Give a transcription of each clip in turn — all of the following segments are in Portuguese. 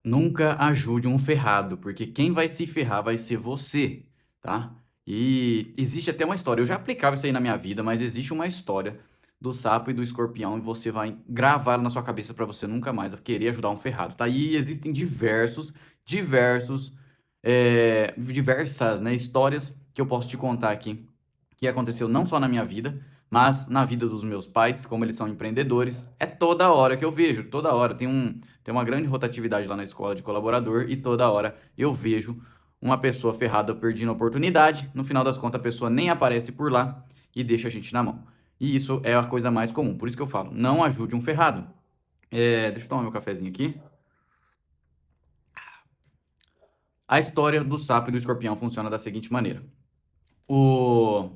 Nunca ajude um ferrado, porque quem vai se ferrar vai ser você, tá? E existe até uma história, eu já aplicava isso aí na minha vida, mas existe uma história do sapo e do escorpião e você vai gravar na sua cabeça pra você nunca mais querer ajudar um ferrado, tá? E existem diversas, né, histórias que eu posso te contar aqui, que aconteceu não só na minha vida, mas na vida dos meus pais, como eles são empreendedores, é toda hora que eu vejo, toda hora. Tem uma grande rotatividade lá na escola de colaborador e toda hora eu vejo uma pessoa ferrada perdendo a oportunidade. No final das contas, a pessoa nem aparece por lá e deixa a gente na mão. E isso é a coisa mais comum. Por isso que eu falo, não ajude um ferrado. Deixa eu tomar meu cafezinho aqui. A história do sapo e do escorpião funciona da seguinte maneira. O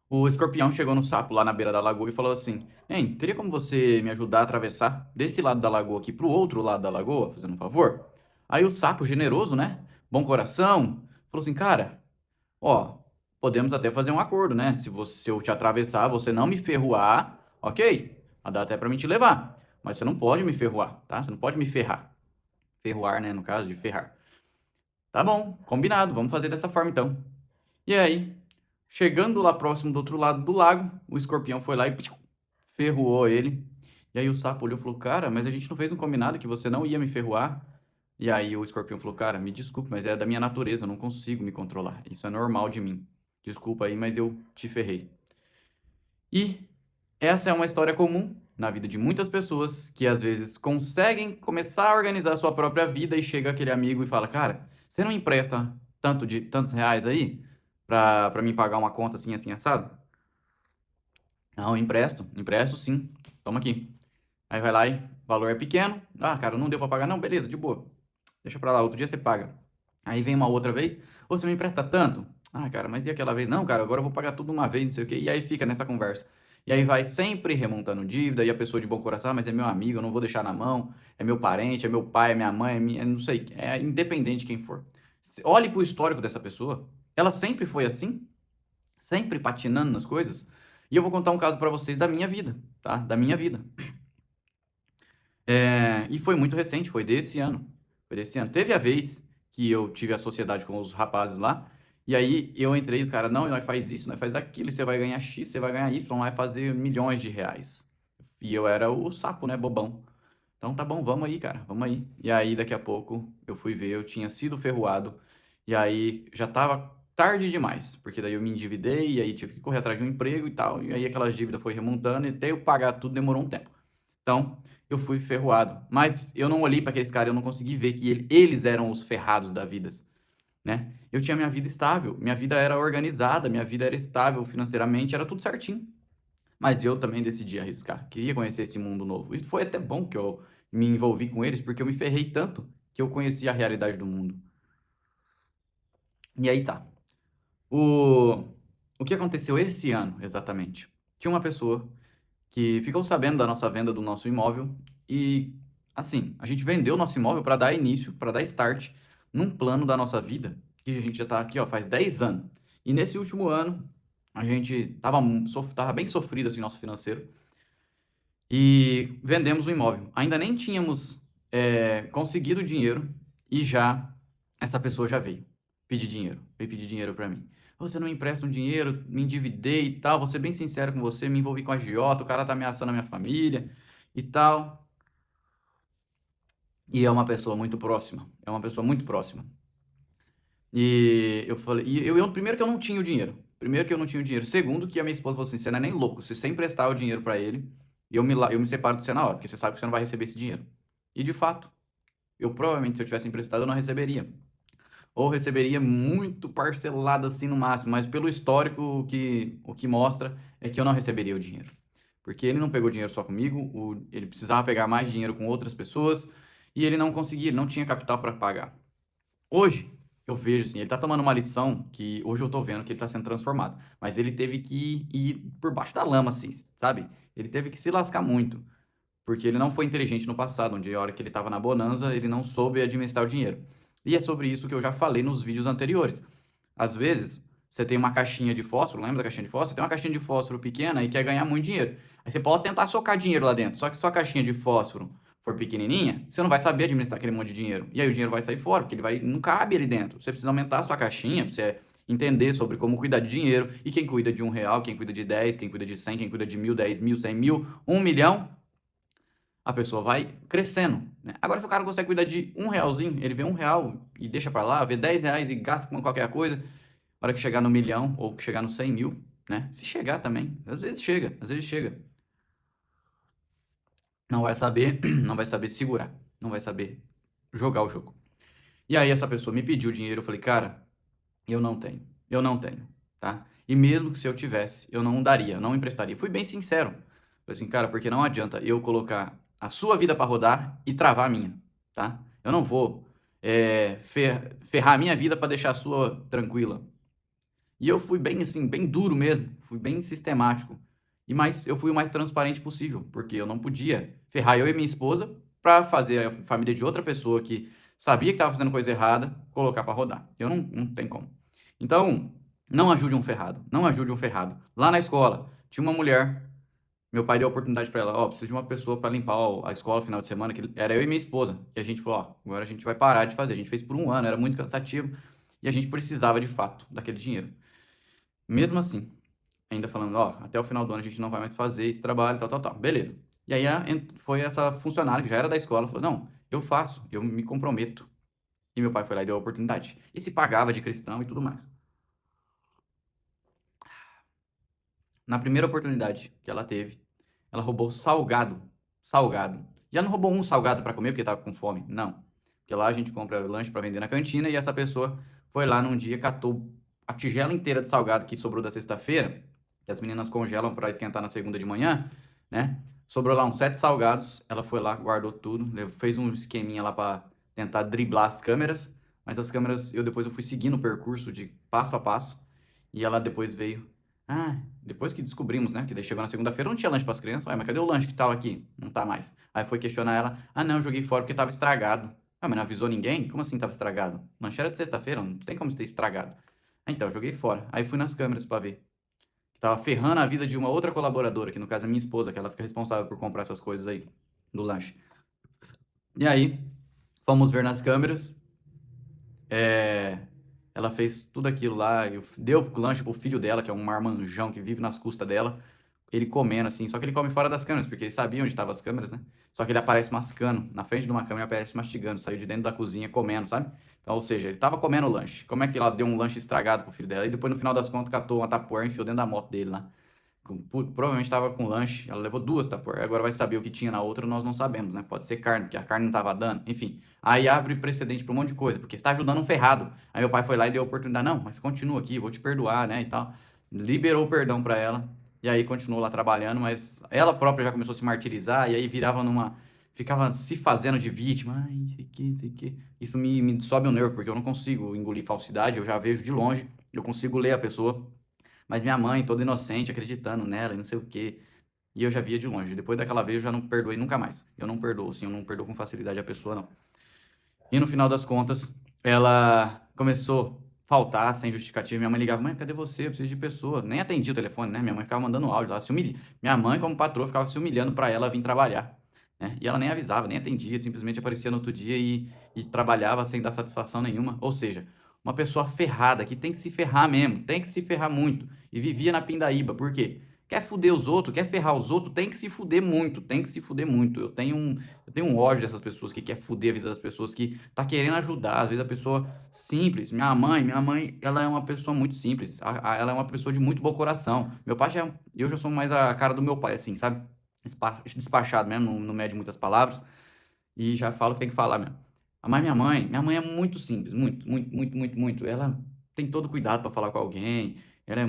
O escorpião chegou no sapo lá na beira da lagoa e falou assim: Hein, teria como você me ajudar a atravessar desse lado da lagoa aqui pro outro lado da lagoa, fazendo um favor? Aí o sapo, generoso, né? Bom coração, falou assim: Cara, ó, podemos até fazer um acordo, né? Se eu te atravessar, você não me ferroar, ok? Dá até pra mim te levar. Mas você não pode me ferroar, tá? Você não pode me ferrar. Ferroar, né? No caso de ferrar. Tá bom, combinado, vamos fazer dessa forma então. E aí, chegando lá próximo do outro lado do lago, o escorpião foi lá e ferroou ele. E aí o sapo olhou e falou: Cara, mas a gente não fez um combinado que você não ia me ferroar? E aí o escorpião falou: Cara, me desculpe, mas é da minha natureza, eu não consigo me controlar. Isso é normal de mim. Desculpa aí, mas eu te ferrei. E essa é uma história comum na vida de muitas pessoas que às vezes conseguem começar a organizar a sua própria vida e chega aquele amigo e fala: Cara, você não empresta tantos reais aí pra mim pagar uma conta assim, assim, assado? Não, empresto sim. Toma aqui. Aí vai lá e o valor é pequeno. Ah, cara, não deu pra pagar, não, beleza, de boa. Deixa pra lá, outro dia você paga. Aí vem uma outra vez, ou você me empresta tanto? Ah, cara, mas e aquela vez? Não, cara, agora eu vou pagar tudo uma vez, não sei o quê. E aí fica nessa conversa. E aí vai sempre remontando dívida, e a pessoa de bom coração, ah, mas é meu amigo, eu não vou deixar na mão, é meu parente, é meu pai, é minha mãe, não sei, é independente de quem for. Olhe pro histórico dessa pessoa, ela sempre foi assim, sempre patinando nas coisas. E eu vou contar um caso pra vocês da minha vida, tá? Da minha vida. E foi muito recente, foi desse ano. Foi desse ano. Teve a vez que eu tive a sociedade com os rapazes lá, e aí eu entrei e os caras, não, nós faz isso, nós faz aquilo, e você vai ganhar X, você vai ganhar Y, vai fazer milhões de reais. E eu era o sapo, né, bobão. Então tá bom, vamos aí, cara, vamos aí. E aí daqui a pouco eu fui ver, eu tinha sido ferroado, e aí já tava tarde demais, porque daí eu me endividei, e aí tive que correr atrás de um emprego e tal, e aí aquelas dívidas foi remontando, e até eu pagar tudo demorou um tempo. Então, eu fui ferroado. Mas eu não olhei para aqueles caras, eu não consegui ver que eles eram os ferrados da vida, né? Eu tinha minha vida estável, minha vida era organizada, minha vida era estável financeiramente, era tudo certinho. Mas eu também decidi arriscar, queria conhecer esse mundo novo. E foi até bom que eu me envolvi com eles, porque eu me ferrei tanto que eu conheci a realidade do mundo. E aí tá. O, o que aconteceu esse ano, exatamente? Tinha uma pessoa que ficou sabendo da nossa venda do nosso imóvel e, assim, a gente vendeu o nosso imóvel para dar início, para dar start num plano da nossa vida que a gente já está aqui, ó, faz 10 anos. E nesse último ano, a gente tava bem sofrido, assim, nosso financeiro, e vendemos o imóvel. Ainda nem tínhamos conseguido o dinheiro e já essa pessoa já veio pedir dinheiro para mim. Você não me empresta um dinheiro, me endividei e tal, vou ser bem sincero com você, me envolvi com a agiota, o cara tá ameaçando a minha família e tal. E é uma pessoa muito próxima, é uma pessoa muito próxima. E eu falei, primeiro que eu não tinha o dinheiro. Primeiro que eu não tinha o dinheiro. Segundo que a minha esposa falou assim, você não é nem louco, se você emprestar o dinheiro para ele, eu me separo de você na hora, porque você sabe que você não vai receber esse dinheiro. E de fato, eu provavelmente se eu tivesse emprestado eu não receberia. Ou receberia muito parcelado assim no máximo, mas pelo histórico o que mostra é que eu não receberia o dinheiro. Porque ele não pegou dinheiro só comigo, ele precisava pegar mais dinheiro com outras pessoas e ele não conseguia, ele não tinha capital para pagar. Hoje, eu vejo assim, ele tá tomando uma lição que hoje eu tô vendo que ele tá sendo transformado, mas ele teve que ir por baixo da lama, assim, sabe? Ele teve que se lascar muito, porque ele não foi inteligente no passado, onde a hora que ele tava na bonança, ele não soube administrar o dinheiro. E é sobre isso que eu já falei nos vídeos anteriores. Às vezes, você tem uma caixinha de fósforo, lembra da caixinha de fósforo? Você tem uma caixinha de fósforo pequena e quer ganhar muito dinheiro. Aí você pode tentar socar dinheiro lá dentro, só que sua caixinha de fósforo for pequenininha, você não vai saber administrar aquele monte de dinheiro. E aí o dinheiro vai sair fora, porque não cabe ali dentro. Você precisa aumentar a sua caixinha, pra você entender sobre como cuidar de dinheiro. E quem cuida de R$ 1, quem cuida de 10, quem cuida de 100, quem cuida de 1.000, 10.000, 100.000, 1 milhão, a pessoa vai crescendo, né? Agora, se o cara consegue cuidar de R$ 1, ele vê R$ 1 e deixa pra lá, vê R$ 10 e gasta com qualquer coisa, na hora que chegar no milhão ou que chegar no 100.000, né? Se chegar também, às vezes chega. Não vai saber, não vai saber segurar, não vai saber jogar o jogo. E aí essa pessoa me pediu dinheiro, eu falei, cara, eu não tenho, tá? E mesmo que se eu tivesse, eu não daria, eu não emprestaria. Fui bem sincero. Falei assim, cara, porque não adianta eu colocar a sua vida pra rodar e travar a minha, tá? Eu não vou ferrar a minha vida pra deixar a sua tranquila. E eu fui bem assim, bem duro mesmo, fui bem sistemático. Mas eu fui o mais transparente possível, porque eu não podia ferrar eu e minha esposa pra fazer a família de outra pessoa que sabia que estava fazendo coisa errada, colocar pra rodar. Eu não tem como. Então, não ajude um ferrado, não ajude um ferrado. Lá na escola, tinha uma mulher, meu pai deu a oportunidade pra ela, ó, preciso de uma pessoa pra limpar a escola no final de semana, que era eu e minha esposa. E a gente falou, ó, agora a gente vai parar de fazer. A gente fez por um ano, era muito cansativo e a gente precisava de fato daquele dinheiro. Mesmo assim, ainda falando, ó, até o final do ano a gente não vai mais fazer esse trabalho, tal, tal, tal. Beleza. E aí foi essa funcionária que já era da escola, falou, não, eu faço, eu me comprometo. E meu pai foi lá e deu a oportunidade. E se pagava de cristão e tudo mais. Na primeira oportunidade que ela teve, ela roubou salgado. Salgado. E ela não roubou um salgado para comer porque tava com fome. Não. Porque lá a gente compra lanche para vender na cantina e essa pessoa foi lá num dia, catou a tigela inteira de salgado que sobrou da sexta-feira, que as meninas congelam para esquentar na segunda de manhã, né? Sobrou lá uns 7 salgados. Ela foi lá, guardou tudo, fez um esqueminha lá para tentar driblar as câmeras. Mas as câmeras, depois eu fui seguindo o percurso de passo a passo. E ela depois veio. Ah, depois que descobrimos, né? Que daí chegou na segunda-feira, não tinha lanche pras crianças. Ué, mas cadê o lanche que tava aqui? Não tá mais. Aí foi questionar ela. Ah, não, eu joguei fora porque tava estragado. Ah, mas não avisou ninguém? Como assim tava estragado? O lanche era de sexta-feira, não tem como ter estragado. Ah, então, eu joguei fora. Aí fui nas câmeras pra ver. Que tava ferrando a vida de uma outra colaboradora, que no caso é minha esposa, que ela fica responsável por comprar essas coisas aí do lanche. E aí, fomos ver nas câmeras. É, ela fez tudo aquilo lá, deu lanche pro filho dela, que é um marmanjão que vive nas custas dela, ele comendo assim, só que ele come fora das câmeras, porque ele sabia onde estavam as câmeras, né? Só que ele aparece mascando, na frente de uma câmera, ele aparece mastigando, saiu de dentro da cozinha comendo, sabe? Então, ou seja, ele tava comendo o lanche. Como é que ela deu um lanche estragado pro filho dela? E depois, no final das contas, catou uma tapoer e enfiou dentro da moto dele lá. Provavelmente estava com lanche, ela levou 2 tapoer. Agora vai saber o que tinha na outra, nós não sabemos, né? Pode ser carne, porque a carne não estava dando. Enfim, aí abre precedente para um monte de coisa, porque está ajudando um ferrado. Aí meu pai foi lá e deu a oportunidade, não, mas continua aqui, vou te perdoar, né, e tal. Liberou o perdão para ela, e aí continuou lá trabalhando, mas ela própria já começou a se martirizar, e aí virava ficava se fazendo de vítima, ai, isso aqui, isso aqui. Isso me sobe o nervo, porque eu não consigo engolir falsidade, eu já vejo de longe, eu consigo ler a pessoa. Mas minha mãe, toda inocente, acreditando nela e não sei o quê. E eu já via de longe. Depois daquela vez eu já não perdoei nunca mais. Eu não perdoo, assim, eu não perdoo com facilidade a pessoa, não. E no final das contas, ela começou a faltar sem justificativa. Minha mãe ligava, mãe, cadê você? Eu preciso de pessoa. Nem atendia o telefone, né? Minha mãe ficava mandando áudio lá, se humilhando. Minha mãe, como patroa, ficava se humilhando pra ela vir trabalhar, né? E ela nem avisava, nem atendia, simplesmente aparecia no outro dia e trabalhava sem dar satisfação nenhuma. Ou seja, uma pessoa ferrada, que tem que se ferrar mesmo, tem que se ferrar muito. E vivia na pindaíba. Por quê? Quer fuder os outros, quer ferrar os outros, tem que se fuder muito, tem que se fuder muito. Eu tenho um ódio dessas pessoas que quer fuder a vida das pessoas, que tá querendo ajudar. Às vezes a pessoa simples. Minha mãe, ela é uma pessoa muito simples. Ela é uma pessoa de muito bom coração. Meu pai já, eu já sou mais a cara do meu pai, assim, sabe? Despachado mesmo, não mede muitas palavras. E já falo o que tem que falar mesmo. Mas minha mãe é muito simples, muito, muito, muito, muito, muito. Ela tem todo cuidado para falar com alguém. Ela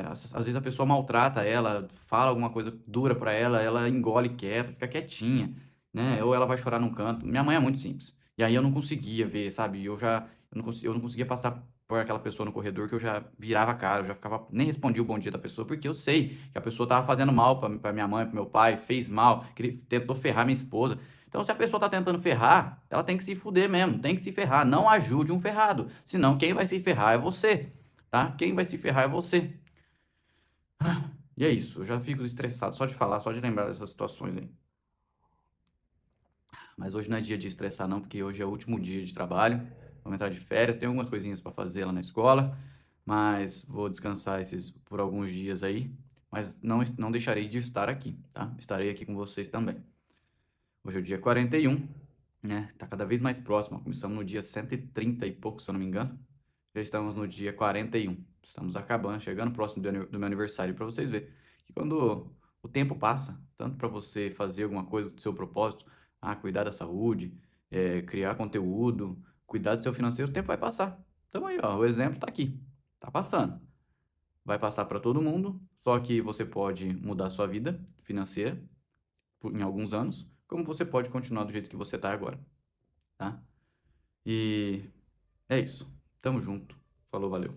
às vezes a pessoa maltrata ela, fala alguma coisa dura para ela, ela engole quieta, fica quietinha, né? Ou ela vai chorar num canto. Minha mãe é muito simples. E aí eu não conseguia ver, sabe? Eu não conseguia passar por aquela pessoa no corredor que eu já virava a cara, eu já ficava, nem respondia o bom dia da pessoa, porque eu sei que a pessoa tava fazendo mal para minha mãe, para meu pai, fez mal, tentou ferrar minha esposa. Então, se a pessoa tá tentando ferrar, ela tem que se fuder mesmo, tem que se ferrar. Não ajude um ferrado. Senão, quem vai se ferrar é você, tá? Quem vai se ferrar é você. E é isso, eu já fico estressado só de falar, só de lembrar dessas situações aí. Mas hoje não é dia de estressar não, porque hoje é o último dia de trabalho. Vamos entrar de férias, tem algumas coisinhas para fazer lá na escola, mas vou descansar esses por alguns dias aí. Mas não deixarei de estar aqui, tá? Estarei aqui com vocês também. Hoje é o dia 41, né? Tá cada vez mais próximo. Começamos no dia 130 e pouco, se eu não me engano. Já estamos no dia 41. Estamos acabando, chegando próximo do meu aniversário, para vocês verem que quando o tempo passa, tanto para você fazer alguma coisa do seu propósito, cuidar da saúde, criar conteúdo, cuidar do seu financeiro, o tempo vai passar. Então aí, ó, o exemplo tá aqui. Tá passando. Vai passar para todo mundo, só que você pode mudar a sua vida financeira em alguns anos, como você pode continuar do jeito que você tá agora, tá? E é isso. Tamo junto. Falou, valeu.